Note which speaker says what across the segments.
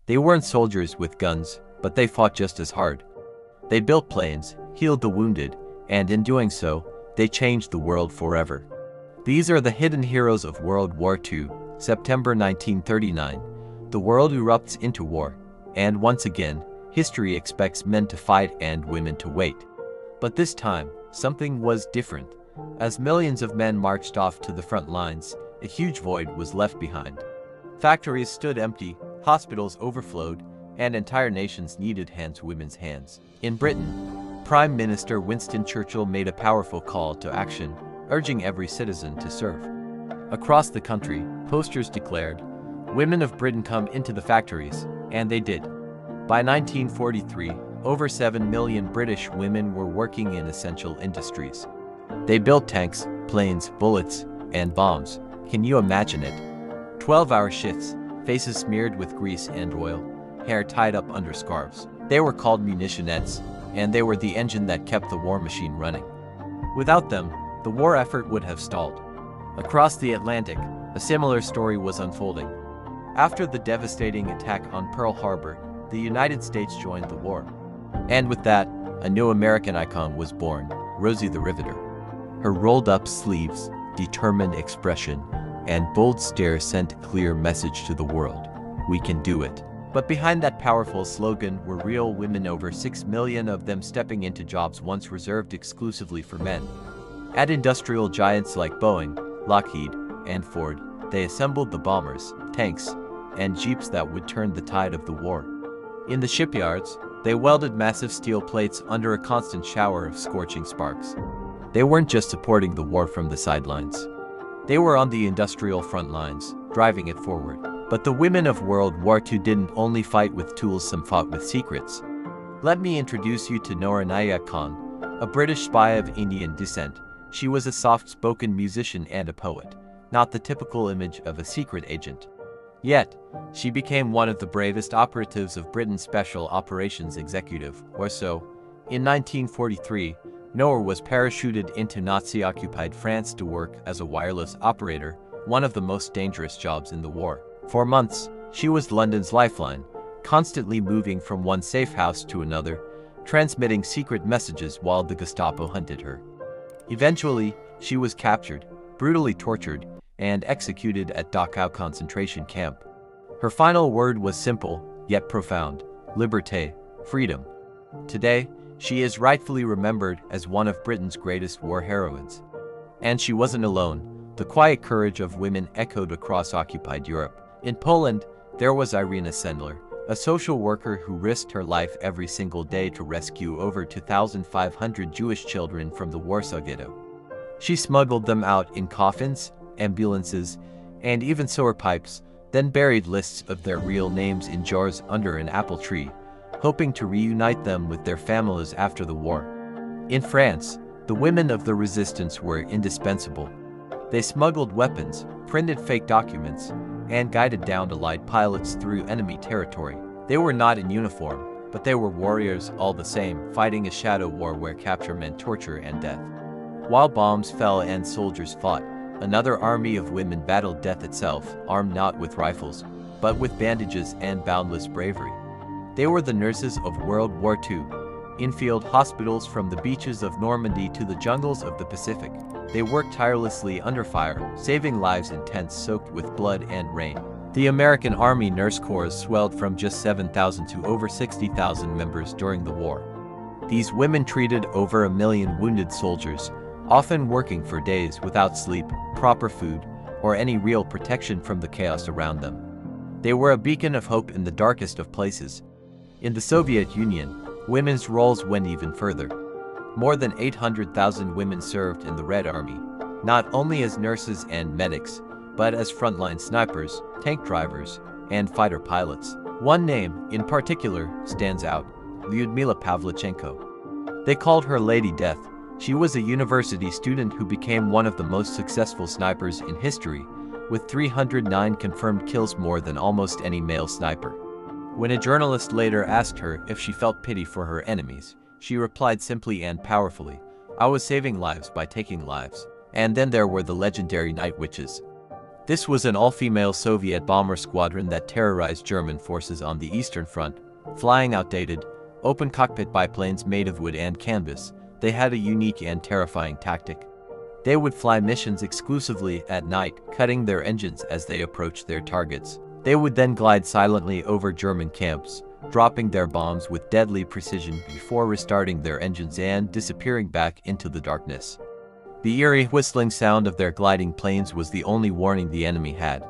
Speaker 1: They weren't soldiers with guns, but they fought just as hard. They built planes, healed the wounded, and in doing so, they changed the world forever. These are the hidden heroes of World War II, September 1939. The world erupts into war, and once again, history expects men to fight and women to wait. But this time, something was different. As millions of men marched off to the front lines, a huge void was left behind. Factories stood empty, hospitals overflowed, and entire nations needed women's hands. In Britain, Prime Minister Winston Churchill made a powerful call to action, urging every citizen to serve. Across the country, posters declared, "Women of Britain come into the factories," and they did. By 1943, over 7 million British women were working in essential industries. They built tanks, planes, bullets, and bombs. Can you imagine it? 12-hour shifts, faces smeared with grease and oil, hair tied up under scarves. They were called munitionettes, and they were the engine that kept the war machine running. Without them, the war effort would have stalled. Across the Atlantic, a similar story was unfolding. After the devastating attack on Pearl Harbor, the United States joined the war. And with that, a new American icon was born, Rosie the Riveter. Her rolled-up sleeves, determined expression, and bold stare sent a clear message to the world. We can do it. But behind that powerful slogan were real women, over 6 million of them stepping into jobs once reserved exclusively for men. At industrial giants like Boeing, Lockheed, and Ford, they assembled the bombers, tanks, and jeeps that would turn the tide of the war. In the shipyards, they welded massive steel plates under a constant shower of scorching sparks. They weren't just supporting the war from the sidelines. They were on the industrial front lines, driving it forward. But the women of World War II didn't only fight with tools, some fought with secrets. Let me introduce you to Noor Inayat, a British spy of Indian descent. She was a soft-spoken musician and a poet, not the typical image of a secret agent. Yet, she became one of the bravest operatives of Britain's Special Operations Executive, or so. In 1943, Noor was parachuted into Nazi-occupied France to work as a wireless operator, one of the most dangerous jobs in the war. For months, she was London's lifeline, constantly moving from one safe house to another, transmitting secret messages while the Gestapo hunted her. Eventually, she was captured, brutally tortured, and executed at Dachau concentration camp. Her final word was simple, yet profound: liberté, freedom. Today, she is rightfully remembered as one of Britain's greatest war heroines. And she wasn't alone. The quiet courage of women echoed across occupied Europe. In Poland, there was Irena Sendler, a social worker who risked her life every single day to rescue over 2,500 Jewish children from the Warsaw Ghetto. She smuggled them out in coffins, ambulances, and even sewer pipes, then buried lists of their real names in jars under an apple tree, hoping to reunite them with their families after the war. In France, the women of the resistance were indispensable. They smuggled weapons, printed fake documents, and guided down Allied pilots through enemy territory. They were not in uniform, but they were warriors all the same, fighting a shadow war where capture meant torture and death. While bombs fell and soldiers fought, another army of women battled death itself, armed not with rifles, but with bandages and boundless bravery. They were the nurses of World War II, in-field hospitals from the beaches of Normandy to the jungles of the Pacific. They worked tirelessly under fire, saving lives in tents soaked with blood and rain. The American Army Nurse Corps swelled from just 7,000 to over 60,000 members during the war. These women treated over 1 million wounded soldiers, often working for days without sleep, proper food, or any real protection from the chaos around them. They were a beacon of hope in the darkest of places. In the Soviet Union, women's roles went even further. More than 800,000 women served in the Red Army, not only as nurses and medics, but as frontline snipers, tank drivers, and fighter pilots. One name, in particular, stands out: Lyudmila Pavlichenko. They called her Lady Death. She was a university student who became one of the most successful snipers in history, with 309 confirmed kills, more than almost any male sniper. When a journalist later asked her if she felt pity for her enemies, she replied simply and powerfully, "I was saving lives by taking lives." And then there were the legendary night witches. This was an all-female Soviet bomber squadron that terrorized German forces on the Eastern Front, flying outdated, open-cockpit biplanes made of wood and canvas. They had a unique and terrifying tactic. They would fly missions exclusively at night, cutting their engines as they approached their targets. They would then glide silently over German camps, dropping their bombs with deadly precision before restarting their engines and disappearing back into the darkness. The eerie whistling sound of their gliding planes was the only warning the enemy had.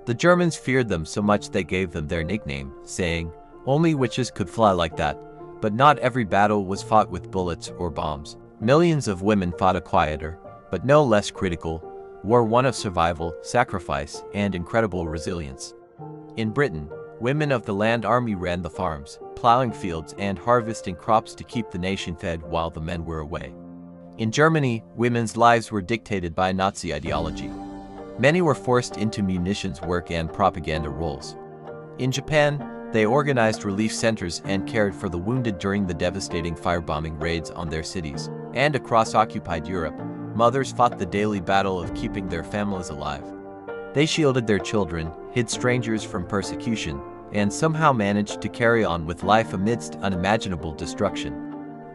Speaker 1: The Germans feared them so much they gave them their nickname, saying, "Only witches could fly like that." But not every battle was fought with bullets or bombs. Millions of women fought a quieter, but no less critical, war, one of survival, sacrifice, and incredible resilience. In Britain, women of the Land Army ran the farms, plowing fields and harvesting crops to keep the nation fed while the men were away. In Germany, women's lives were dictated by Nazi ideology. Many were forced into munitions work and propaganda roles. In Japan, they organized relief centers and cared for the wounded during the devastating firebombing raids on their cities. And across occupied Europe, mothers fought the daily battle of keeping their families alive. They shielded their children, hid strangers from persecution, and somehow managed to carry on with life amidst unimaginable destruction.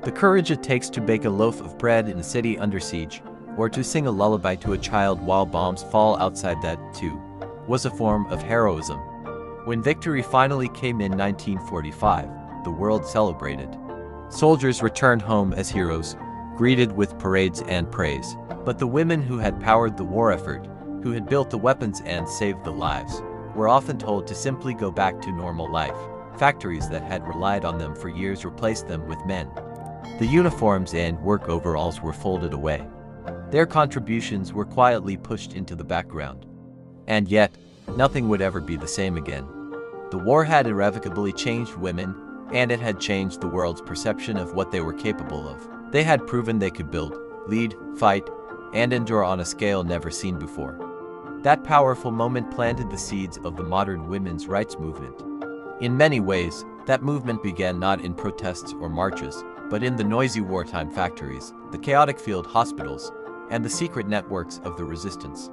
Speaker 1: The courage it takes to bake a loaf of bread in a city under siege, or to sing a lullaby to a child while bombs fall outside, that, too, was a form of heroism. When victory finally came in 1945, the world celebrated. Soldiers returned home as heroes, greeted with parades and praise. But the women who had powered the war effort, who had built the weapons and saved the lives, were often told to simply go back to normal life. Factories that had relied on them for years replaced them with men. The uniforms and work overalls were folded away. Their contributions were quietly pushed into the background. And yet, nothing would ever be the same again. The war had irrevocably changed women, and it had changed the world's perception of what they were capable of. They had proven they could build, lead, fight, and endure on a scale never seen before. That powerful moment planted the seeds of the modern women's rights movement. In many ways, that movement began not in protests or marches, but in the noisy wartime factories, the chaotic field hospitals, and the secret networks of the resistance.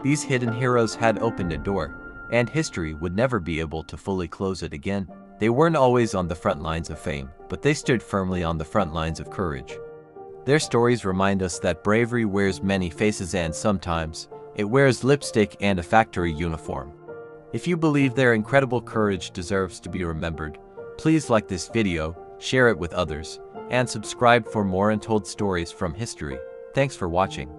Speaker 1: These hidden heroes had opened a door, and history would never be able to fully close it again. They weren't always on the front lines of fame, but they stood firmly on the front lines of courage. Their stories remind us that bravery wears many faces, and sometimes, it wears lipstick and a factory uniform. If you believe their incredible courage deserves to be remembered, please like this video, share it with others, and subscribe for more untold stories from history. Thanks for watching.